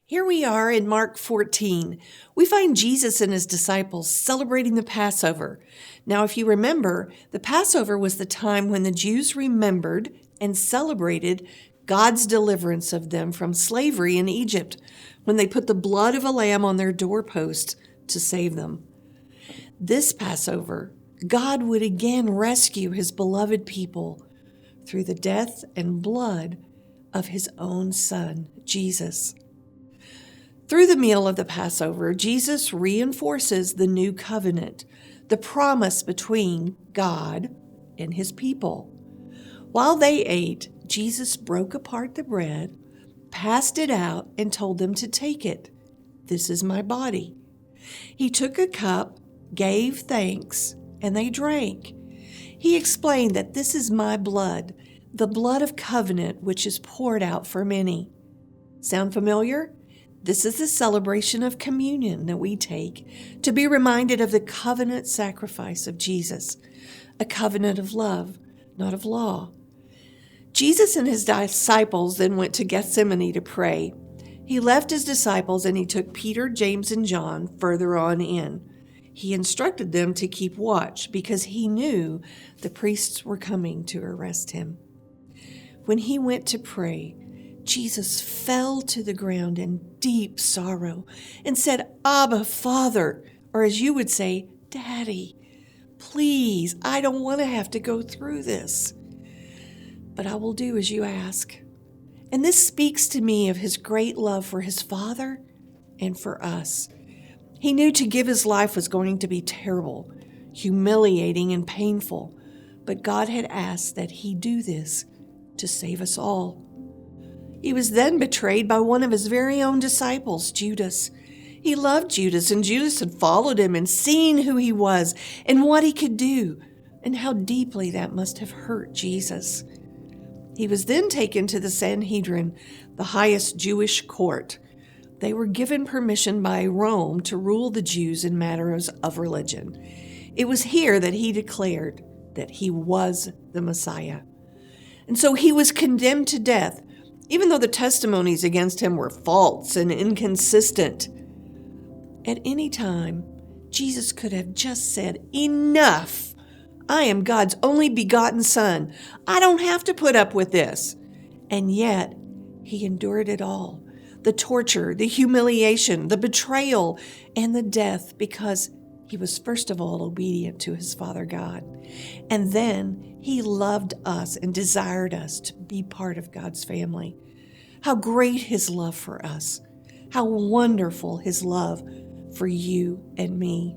Here we are in Mark 14. We find Jesus and his disciples celebrating the Passover. Now, if you remember, the Passover was the time when the Jews remembered and celebrated God's deliverance of them from slavery in Egypt, when they put the blood of a lamb on their doorposts to save them. This Passover, God would again rescue his beloved people through the death and blood of his own Son, Jesus. Through the meal of the Passover, Jesus reinforces the new covenant, the promise between God and his people. While they ate, Jesus broke apart the bread, passed it out, and told them to take it. This is my body. He took a cup, gave thanks, and they drank. He explained that this is my blood, the blood of covenant, which is poured out for many. Sound familiar? This is the celebration of communion that we take to be reminded of the covenant sacrifice of Jesus, a covenant of love, not of law. Jesus and his disciples then went to Gethsemane to pray. He left his disciples and he took Peter, James, and John further on in. He instructed them to keep watch because he knew the priests were coming to arrest him. When he went to pray, Jesus fell to the ground in deep sorrow and said, "Abba, Father," or as you would say, "Daddy, please, I don't want to have to go through this, but I will do as you ask." And this speaks to me of his great love for his Father and for us. He knew to give his life was going to be terrible, humiliating, and painful, but God had asked that he do this to save us all. He was then betrayed by one of his very own disciples, Judas. He loved Judas, and Judas had followed him and seen who he was and what he could do, and how deeply that must have hurt Jesus. He was then taken to the Sanhedrin, the highest Jewish court. They were given permission by Rome to rule the Jews in matters of religion. It was here that he declared that he was the Messiah. And so he was condemned to death, even though the testimonies against him were false and inconsistent. At any time, Jesus could have just said, "Enough! I am God's only begotten Son. I don't have to put up with this." And yet, he endured it all. The torture, the humiliation, the betrayal, and the death, because he was first of all obedient to his Father God. And then he loved us and desired us to be part of God's family. How great his love for us. How wonderful his love for you and me.